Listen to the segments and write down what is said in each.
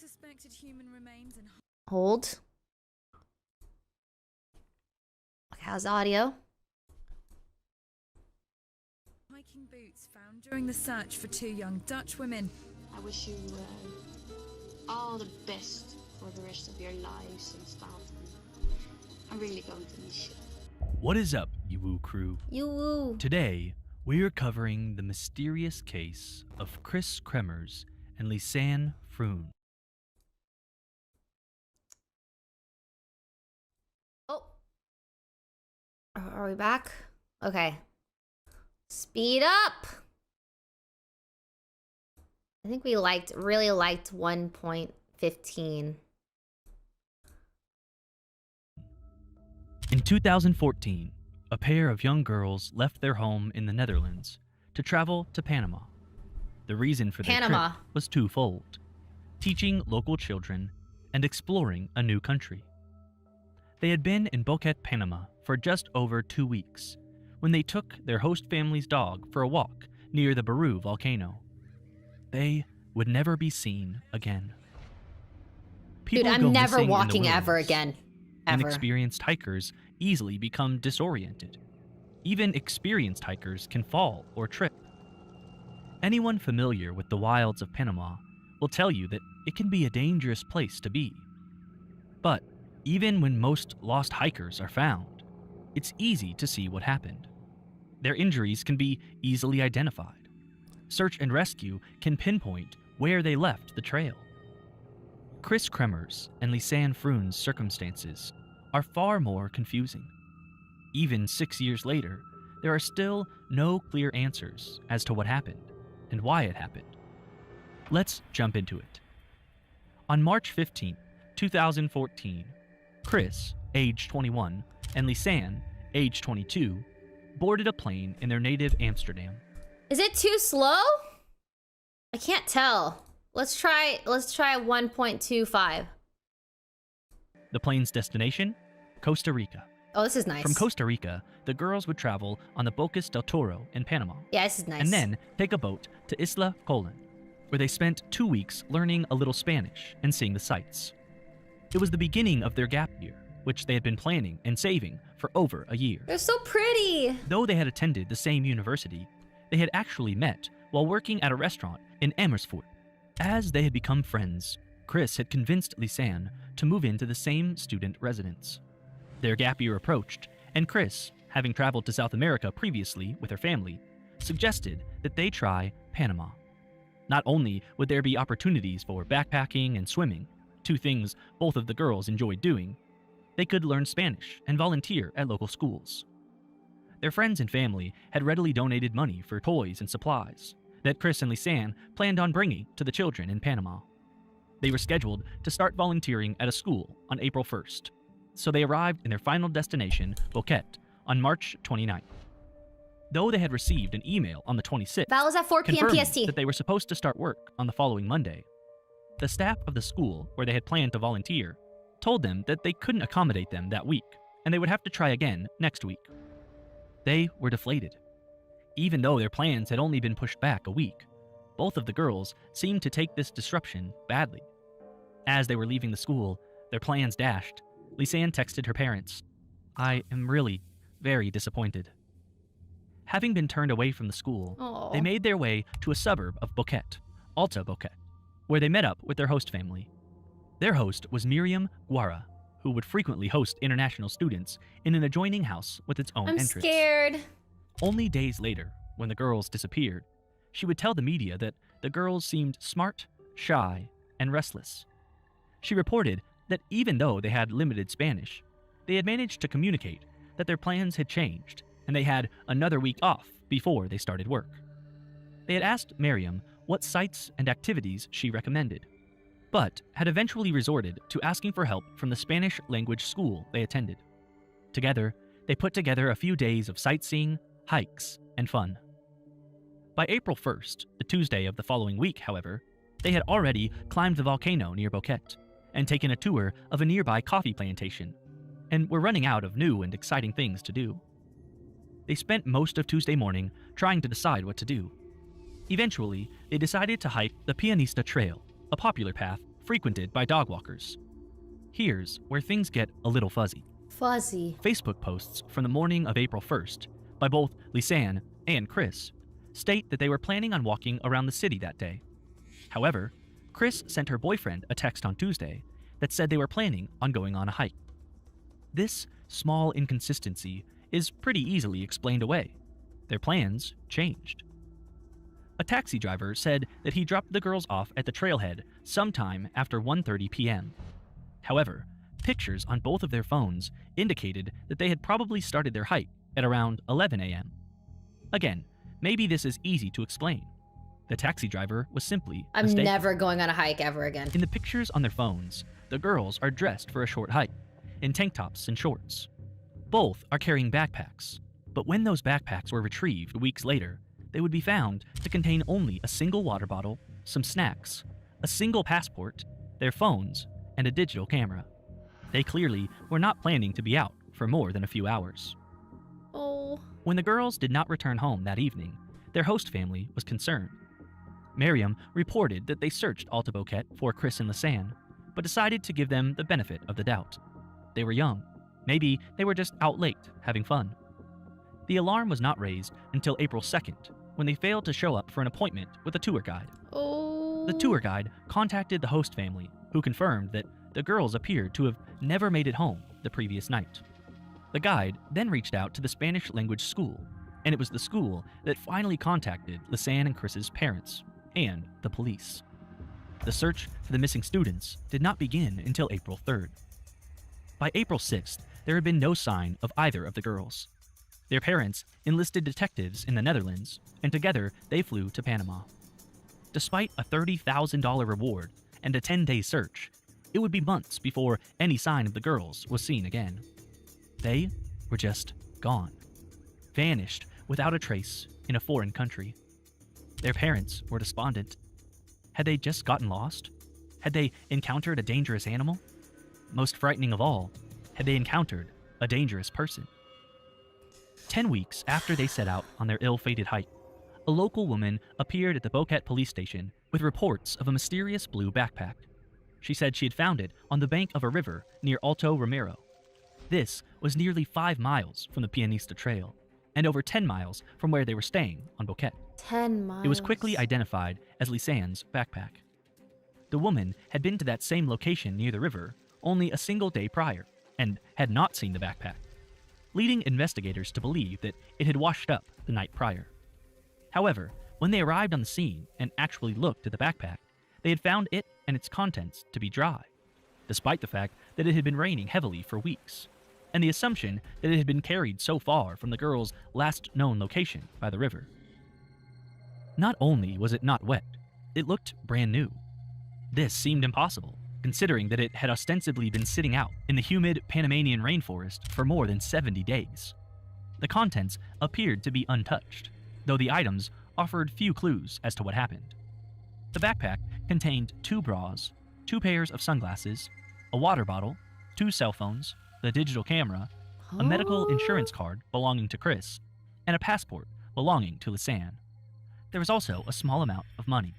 Suspected human remains and Hold. Okay, how's the audio? hiking boots found during the search for two young Dutch women. I wish you all the best for the rest of your lives and stuff. I'm really going to miss you. What is up, you woo crew? You woo. Today, we are covering the mysterious case of Chris Kremers and Lisanne Froon. Oh. Are we back? Okay. Speed up. I think we really liked 1.15. In 2014, a pair of young girls left their home in the Netherlands to travel to Panama. The reason for their trip was twofold: teaching local children and exploring a new country. They had been in Boquete, Panama for just over 2 weeks when they took their host family's dog for a walk near the Baru volcano. They would never be seen again. Dude, I'm never walking ever again. Ever. Inexperienced hikers easily become disoriented. Even experienced hikers can fall or trip. Anyone familiar with the wilds of Panama will tell you that it can be a dangerous place to be. But even when most lost hikers are found, it's easy to see what happened. Their injuries can be easily identified. Search and rescue can pinpoint where they left the trail. Chris Kremers and Lisanne Froon's circumstances are far more confusing. Even 6 years later, there are still no clear answers as to what happened and why it happened. Let's jump into it. On March 15, 2014, Chris, age 21, and Lisanne, age 22, boarded a plane in their native Amsterdam. Is it too slow? I can't tell. Let's try 1.25. The plane's destination? Costa Rica. Oh, this is nice. From Costa Rica, the girls would travel on the Bocas del Toro in Panama. Yeah, this is nice. And then take a boat to Isla Colon, where they spent 2 weeks learning a little Spanish and seeing the sights. It was the beginning of their gap year, which they had been planning and saving for over a year. They're so pretty. Though they had attended the same university, they had actually met while working at a restaurant in Amersfoort. As they had become friends, Chris had convinced Lisanne to move into the same student residence. Their gap year approached, and Chris, having traveled to South America previously with her family, suggested that they try Panama. Not only would there be opportunities for backpacking and swimming, two things both of the girls enjoyed doing, they could learn Spanish and volunteer at local schools. Their friends and family had readily donated money for toys and supplies that Chris and Lisanne planned on bringing to the children in Panama. They were scheduled to start volunteering at a school on April 1st, so they arrived in their final destination, Boquete, on March 29th. Though they had received an email on the 26th, that was at 4 p.m. PST, that they were supposed to start work on the following Monday, the staff of the school where they had planned to volunteer told them that they couldn't accommodate them that week, and they would have to try again next week. They were deflated. Even though their plans had only been pushed back a week, both of the girls seemed to take this disruption badly. As they were leaving the school, their plans dashed. Lisanne texted her parents, "I am really very disappointed." Having been turned away from the school, they made their way to a suburb of Boquete, Alta Boquete, where they met up with their host family. Their host was Miriam Guara, who would frequently host international students in an adjoining house with its own entrance. I'm scared. Only days later, when the girls disappeared, she would tell the media that the girls seemed smart, shy, and restless. She reported that even though they had limited Spanish, they had managed to communicate that their plans had changed and they had another week off before they started work. They had asked Miriam what sites and activities she recommended, but had eventually resorted to asking for help from the Spanish language school they attended. Together, they put together a few days of sightseeing, hikes, and fun. By April 1st, the Tuesday of the following week, however, they had already climbed the volcano near Boquete and taken a tour of a nearby coffee plantation, and were running out of new and exciting things to do. They spent most of Tuesday morning trying to decide what to do. Eventually, they decided to hike the Pianista Trail, a popular path frequented by dog walkers. Here's where things get a little fuzzy. Fuzzy. Facebook posts from the morning of April 1st by both Lisanne and Chris state that they were planning on walking around the city that day. However, Chris sent her boyfriend a text on Tuesday that said they were planning on going on a hike. This small inconsistency is pretty easily explained away. Their plans changed. A taxi driver said that he dropped the girls off at the trailhead sometime after 1:30 p.m. However, pictures on both of their phones indicated that they had probably started their hike at around 11 a.m. Again, maybe this is easy to explain. The taxi driver was simply I'm mistaken. never going on a hike ever again. In the pictures on their phones, the girls are dressed for a short hike, in tank tops and shorts. Both are carrying backpacks, but when those backpacks were retrieved weeks later, they would be found to contain only a single water bottle, some snacks, a single passport, their phones, and a digital camera. They clearly were not planning to be out for more than a few hours. Oh. When the girls did not return home that evening, their host family was concerned. Miriam reported that they searched Alta Boquete for Chris and Lisanne, but decided to give them the benefit of the doubt. They were young. Maybe they were just out late, having fun. The alarm was not raised until April 2nd, when they failed to show up for an appointment with a tour guide. Oh. The tour guide contacted the host family, who confirmed that the girls appeared to have never made it home the previous night. The guide then reached out to the Spanish language school, and it was the school that finally contacted Lisanne and Chris's parents and the police. The search for the missing students did not begin until April 3rd. By April 6th, there had been no sign of either of the girls. Their parents enlisted detectives in the Netherlands, and together they flew to Panama. Despite a $30,000 reward and a 10-day search, it would be months before any sign of the girls was seen again. They were just gone, vanished without a trace in a foreign country. Their parents were despondent. Had they just gotten lost? Had they encountered a dangerous animal? Most frightening of all, had they encountered a dangerous person? 10 weeks after they set out on their ill-fated hike, a local woman appeared at the Boquete police station with reports of a mysterious blue backpack. She said she had found it on the bank of a river near Alto Romero. This was nearly 5 miles from the Pianista Trail, and over 10 miles from where they were staying on Boquete. 10 miles. It was quickly identified as Lisanne's backpack. The woman had been to that same location near the river only a single day prior, and had not seen the backpack, leading investigators to believe that it had washed up the night prior. However, when they arrived on the scene and actually looked at the backpack, they had found it and its contents to be dry, despite the fact that it had been raining heavily for weeks, and the assumption that it had been carried so far from the girls' last known location by the river. Not only was it not wet, it looked brand new. This seemed impossible, considering that it had ostensibly been sitting out in the humid Panamanian rainforest for more than 70 days. The contents appeared to be untouched, though the items offered few clues as to what happened. The backpack contained 2 bras, 2 pairs of sunglasses, a water bottle, 2 cell phones, the digital camera, a medical insurance card belonging to Chris, and a passport belonging to Lisanne. There was also a small amount of money.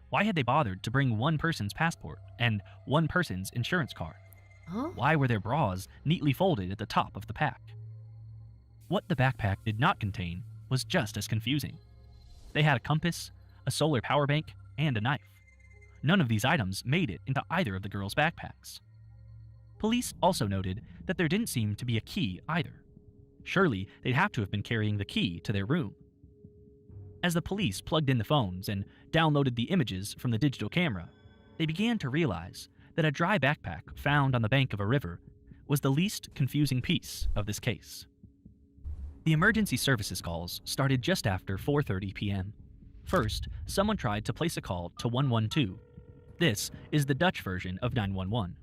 Why had they bothered to bring one person's passport and one person's insurance card? Why were their bras neatly folded at the top of the pack? What the backpack did not contain was just as confusing. They had a compass, a solar power bank, and a knife. None of these items made it into either of the girls' backpacks. Police also noted that there didn't seem to be a key either. Surely they'd have to have been carrying the key to their room. As the police plugged in the phones and downloaded the images from the digital camera, they began to realize that a dry backpack found on the bank of a river was the least confusing piece of this case. The emergency services calls started just after 4:30 p.m. First, someone tried to place a call to 112. This is the Dutch version of 911.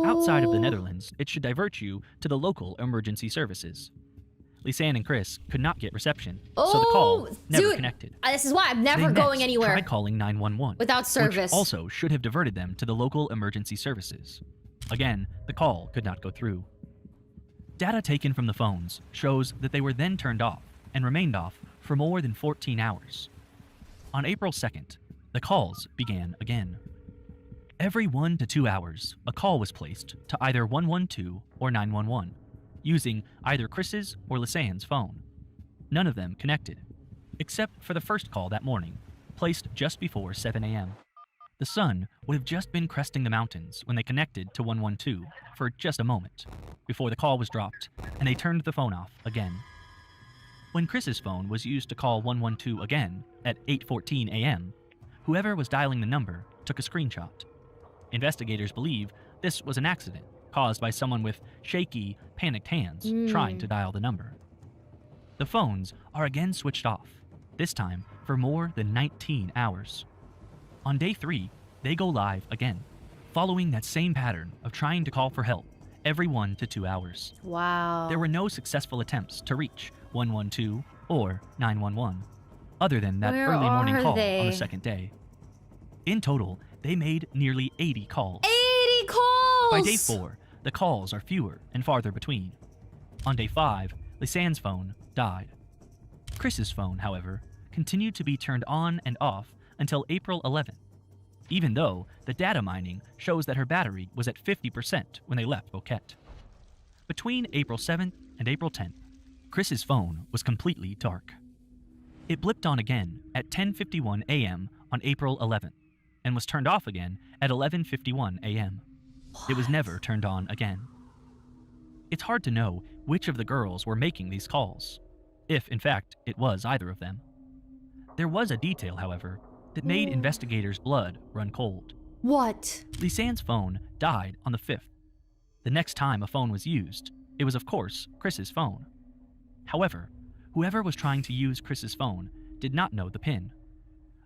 Outside of the Netherlands, it should divert you to the local emergency services. Lisanne and Chris could not get reception, so the call never connected. This is why I'm never going anywhere. Tried calling 911 without service, which also should have diverted them to the local emergency services. Again, the call could not go through. Data taken from the phones shows that they were then turned off and remained off for more than 14 hours. On April 2nd, the calls began again. Every 1 to 2 hours, a call was placed to either 112 or 911, using either Chris's or Lisanne's phone. None of them connected, except for the first call that morning, placed just before 7 a.m. The sun would have just been cresting the mountains when they connected to 112 for just a moment, before the call was dropped and they turned the phone off again. When Chris's phone was used to call 112 again at 8:14 a.m., whoever was dialing the number took a screenshot. Investigators believe this was an accident caused by someone with shaky, panicked hands trying to dial the number. The phones are again switched off, this time for more than 19 hours. On day 3, they go live again, following that same pattern of trying to call for help every 1 to 2 hours. Wow. There were no successful attempts to reach 112 or 911, other than that Where early morning are call they? on the second day. In total, they made nearly 80 calls. 80 calls! By day 4, the calls are fewer and farther between. On day 5, Lisanne's phone died. Chris's phone, however, continued to be turned on and off until April 11th, even though the data mining shows that her battery was at 50% when they left Boquete. Between April 7th and April 10th, Chris's phone was completely dark. It blipped on again at 10:51 a.m. on April 11th and was turned off again at 11:51 a.m. It was never turned on again. It's hard to know which of the girls were making these calls, if in fact it was either of them. There was a detail, however, that made investigators' blood run cold. What? Lisanne's phone died on the 5th. The next time a phone was used, it was of course Chris's phone. However, whoever was trying to use Chris's phone did not know the PIN.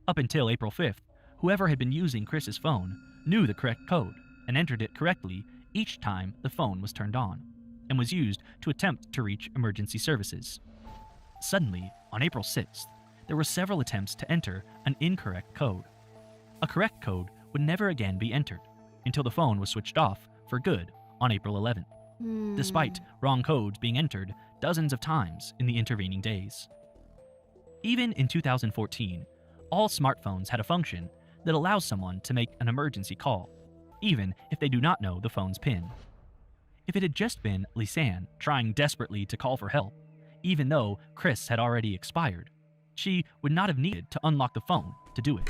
Up until April 5th, whoever had been using Chris's phone knew the correct code and entered it correctly each time the phone was turned on, and was used to attempt to reach emergency services. Suddenly, on April 6th, there were several attempts to enter an incorrect code. A correct code would never again be entered until the phone was switched off for good on April 11th, despite wrong codes being entered dozens of times in the intervening days. Even in 2014, all smartphones had a function that allows someone to make an emergency call, even if they do not know the phone's PIN. If it had just been Lisanne trying desperately to call for help, even though Chris had already expired, she would not have needed to unlock the phone to do it.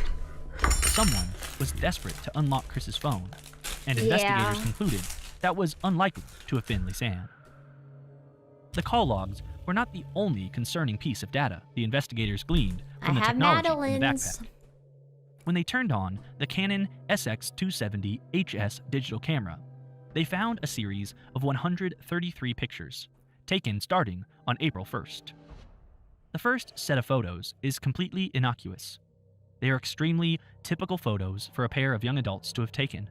Someone was desperate to unlock Chris's phone, and investigators concluded that was unlikely to have been Lisanne. The call logs were not the only concerning piece of data the investigators gleaned from the technology in the backpack. When they turned on the Canon SX270 HS digital camera, they found a series of 133 pictures, taken starting on April 1st. The first set of photos is completely innocuous. They are extremely typical photos for a pair of young adults to have taken.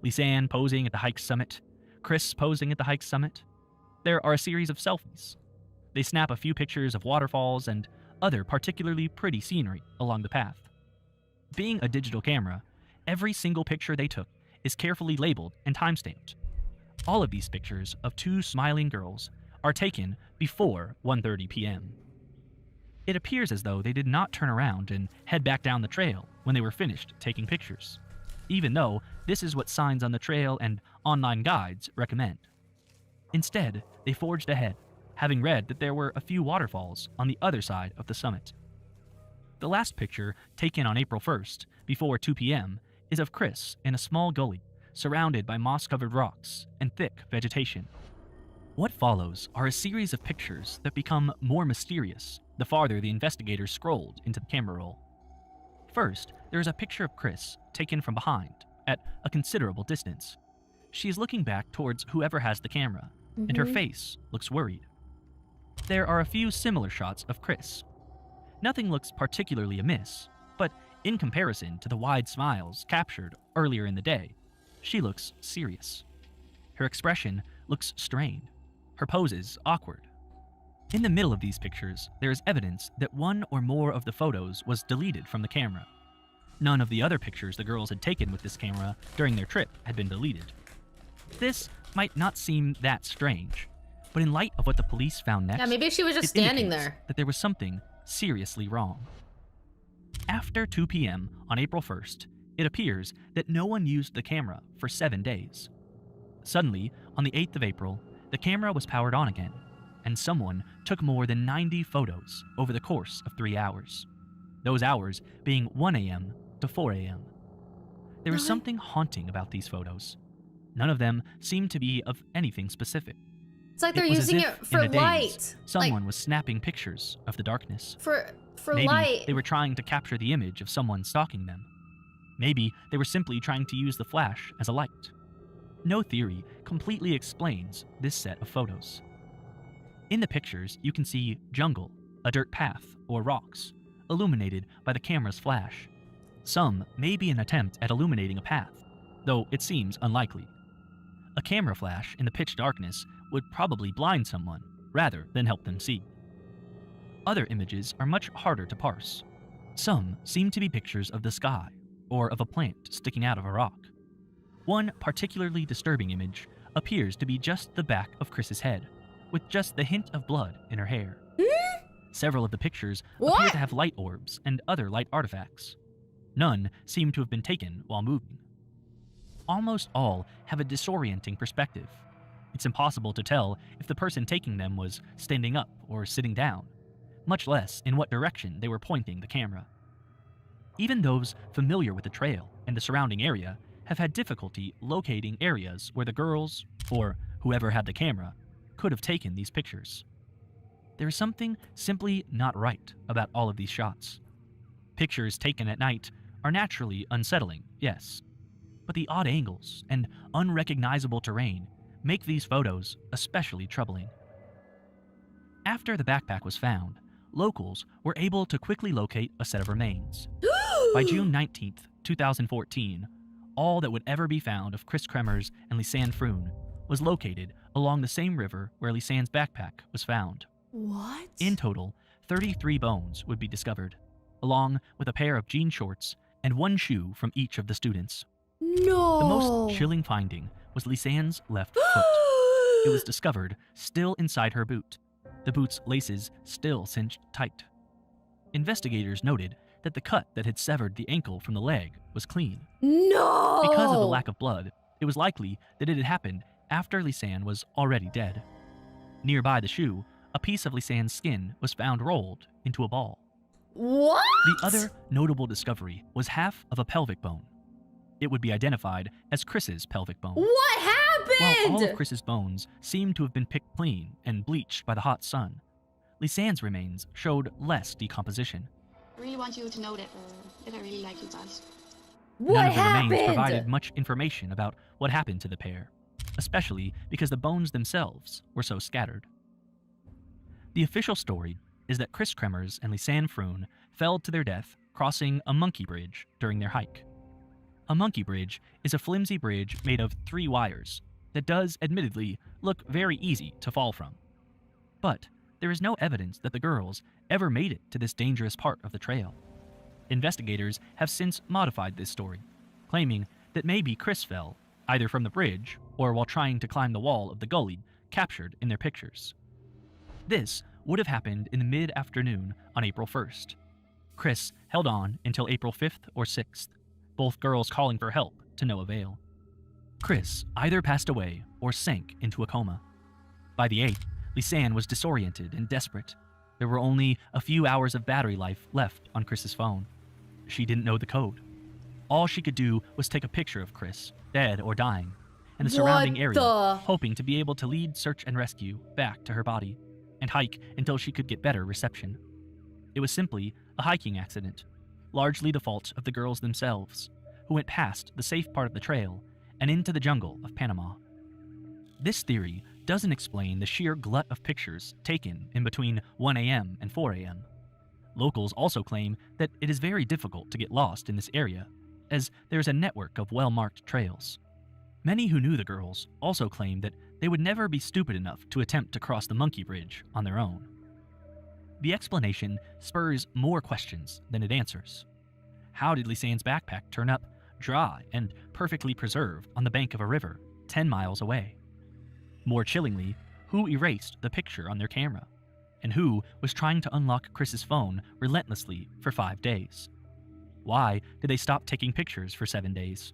Lisanne posing at the hike's summit, Chris posing at the hike's summit. There are a series of selfies. They snap a few pictures of waterfalls and other particularly pretty scenery along the path. Being a digital camera, every single picture they took is carefully labeled and timestamped. All of these pictures of two smiling girls are taken before 1:30 p.m. It appears as though they did not turn around and head back down the trail when they were finished taking pictures, even though this is what signs on the trail and online guides recommend. Instead, they forged ahead, having read that there were a few waterfalls on the other side of the summit. The last picture, taken on April 1st, before 2 p.m., is of Chris in a small gully, surrounded by moss-covered rocks and thick vegetation. What follows are a series of pictures that become more mysterious the farther the investigators scrolled into the camera roll. First, there is a picture of Chris taken from behind, at a considerable distance. She is looking back towards whoever has the camera, and her face looks worried. There are a few similar shots of Chris. Nothing looks particularly amiss, but in comparison to the wide smiles captured earlier in the day, she looks serious. Her expression looks strained, her poses awkward. In the middle of these pictures, there is evidence that one or more of the photos was deleted from the camera. None of the other pictures the girls had taken with this camera during their trip had been deleted. This might not seem that strange, but in light of what the police found next, Yeah, maybe she was just it standing indicates there. that there was something seriously wrong. After 2 p.m. on April 1st, It appears that no one used the camera for 7 days. Suddenly, on the 8th of April, the camera was powered on again, and someone took more than 90 photos over the course of 3 hours. Those hours being 1 a.m. to 4 a.m. There is something haunting about these photos. None of them seem to be of anything specific. It's like they're It was as using if, it for in a daze, light. Someone was snapping pictures of the darkness. For Maybe light. they were trying to capture the image of someone stalking them. Maybe they were simply trying to use the flash as a light. No theory completely explains this set of photos. In the pictures, you can see jungle, a dirt path, or rocks, illuminated by the camera's flash. Some may be an attempt at illuminating a path, though it seems unlikely. A camera flash in the pitch darkness would probably blind someone rather than help them see. Other images are much harder to parse. Some seem to be pictures of the sky or of a plant sticking out of a rock. One particularly disturbing image appears to be just the back of Chris's head, with just the hint of blood in her hair. Several of the pictures appear to have light orbs and other light artifacts. None seem to have been taken while moving. Almost all have a disorienting perspective. It's impossible to tell if the person taking them was standing up or sitting down, much less in what direction they were pointing the camera. Even those familiar with the trail and the surrounding area have had difficulty locating areas where the girls, or whoever had the camera, could have taken these pictures. There is something simply not right about all of these shots. Pictures taken at night are naturally unsettling, yes, but the odd angles and unrecognizable terrain make these photos especially troubling. After the backpack was found, locals were able to quickly locate a set of remains. By June 19th, 2014, all that would ever be found of Chris Kremers and Lisanne Froon was located along the same river where Lisanne's backpack was found. What? In total, 33 bones would be discovered, along with a pair of jean shorts and one shoe from each of the students. No. The most chilling finding was Lisanne's left foot. It was discovered still inside her boot, the boot's laces still cinched tight. Investigators noted that the cut that had severed the ankle from the leg was clean. No! Because of the lack of blood, it was likely that it had happened after Lisanne was already dead. Nearby the shoe, a piece of Lisanne's skin was found rolled into a ball. What? The other notable discovery was half of a pelvic bone. It would be identified as Chris's pelvic bone. What While happened? all of Chris's bones seemed to have been picked clean and bleached by the hot sun, Lisanne's remains showed less decomposition. I really want you to know that I really like you guys. What None of the happened? remains provided much information about what happened to the pair, especially because the bones themselves were so scattered. The official story is that Chris Kremers and Lisanne Froon fell to their death crossing a monkey bridge during their hike. A monkey bridge is a flimsy bridge made of 3 wires that does, admittedly, look very easy to fall from. But there is no evidence that the girls ever made it to this dangerous part of the trail. Investigators have since modified this story, claiming that maybe Chris fell, either from the bridge or while trying to climb the wall of the gully captured in their pictures. This would have happened in the mid-afternoon on April 1st. Chris held on until April 5th or 6th, both girls calling for help to no avail. Chris either passed away or sank into a coma. By the 8th, Lisanne was disoriented and desperate. There were only a few hours of battery life left on Chris's phone. She didn't know the code. All she could do was take a picture of Chris, dead or dying, and the surrounding area, hoping to be able to lead search and rescue back to her body and hike until she could get better reception. It was simply a hiking accident, largely the fault of the girls themselves, who went past the safe part of the trail and into the jungle of Panama. This theory doesn't explain the sheer glut of pictures taken in between 1 a.m. and 4 a.m. Locals also claim that it is very difficult to get lost in this area, as there is a network of well-marked trails. Many who knew the girls also claim that they would never be stupid enough to attempt to cross the monkey bridge on their own. The explanation spurs more questions than it answers. How did Lisanne's backpack turn up dry and perfectly preserved on the bank of a river 10 miles away? More chillingly, who erased the picture on their camera? And who was trying to unlock Chris's phone relentlessly for 5 days? Why did they stop taking pictures for 7 days?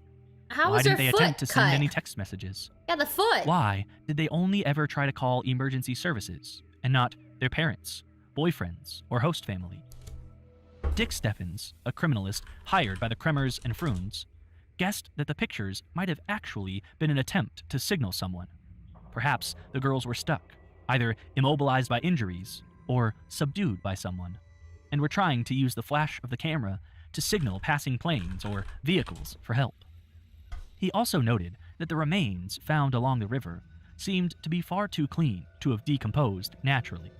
How Why was her didn't they foot attempt to cut? send any text messages? Yeah, the foot. Why did they only ever try to call emergency services and not their parents, boyfriends, or host family? Dick Steffens, a criminalist hired by the Kremers and Fruins, guessed that the pictures might have actually been an attempt to signal someone. Perhaps the girls were stuck, either immobilized by injuries or subdued by someone, and were trying to use the flash of the camera to signal passing planes or vehicles for help. He also noted that the remains found along the river seemed to be far too clean to have decomposed naturally.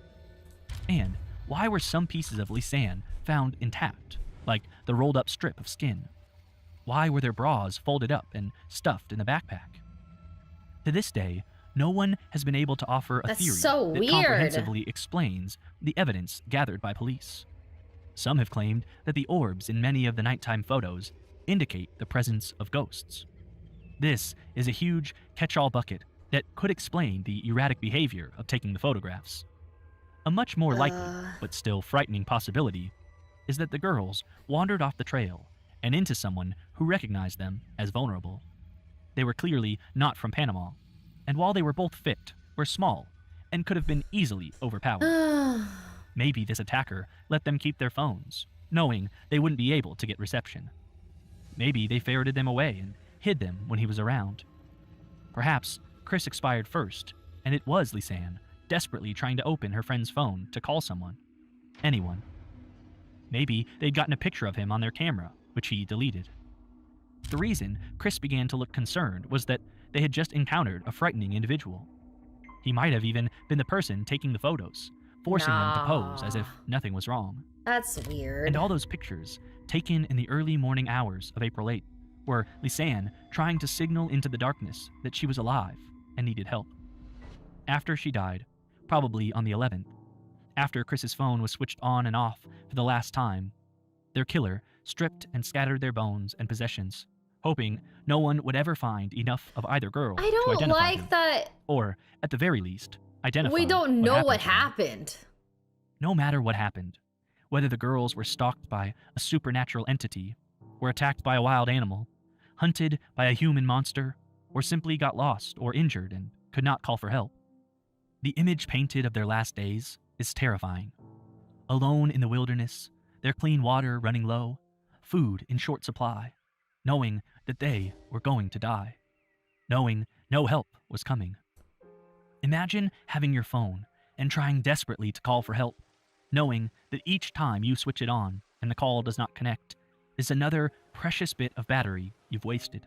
And why were some pieces of Lisanne found intact, like the rolled up strip of skin? Why were their bras folded up and stuffed in the backpack? To this day, no one has been able to offer a That's theory so that weird. comprehensively explains the evidence gathered by police. Some have claimed that the orbs in many of the nighttime photos indicate the presence of ghosts. This is a huge catch-all bucket that could explain the erratic behavior of taking the photographs. A much more likely, but still frightening possibility, is that the girls wandered off the trail and into someone who recognized them as vulnerable. They were clearly not from Panama, and while they were both fit, were small and could have been easily overpowered. Maybe this attacker let them keep their phones, knowing they wouldn't be able to get reception. Maybe they ferreted them away and hid them when he was around. Perhaps Chris expired first, and it was Lisanne desperately trying to open her friend's phone to call someone. Anyone. Maybe they'd gotten a picture of him on their camera, which he deleted. The reason Chris began to look concerned was that they had just encountered a frightening individual. He might have even been the person taking the photos, forcing them to pose as if nothing was wrong. That's weird. And all those pictures, taken in the early morning hours of April 8th, were Lisanne trying to signal into the darkness that she was alive and needed help. After she died, probably on the 11th, after Chris's phone was switched on and off for the last time, their killer stripped and scattered their bones and possessions, hoping no one would ever find enough of either girl I to don't identify like them, that. or, at the very least, identify We don't know what to them. happened. No matter what happened, whether the girls were stalked by a supernatural entity, were attacked by a wild animal, hunted by a human monster, or simply got lost or injured and could not call for help, the image painted of their last days is terrifying. Alone in the wilderness, their clean water running low, food in short supply, knowing that they were going to die, knowing no help was coming. Imagine having your phone and trying desperately to call for help, knowing that each time you switch it on and the call does not connect is another precious bit of battery you've wasted.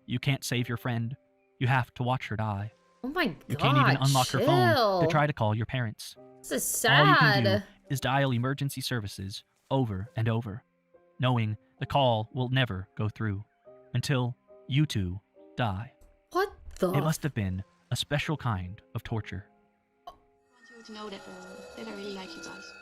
You can't save your friend. You have to watch her die. Oh my god. You can't even unlock her phone to try to call your parents. This is All you can do sad. is dial emergency services over and over, knowing the call will never go through until you two die. What the? It must have been a special kind of torture. I want you to know that I really like you guys.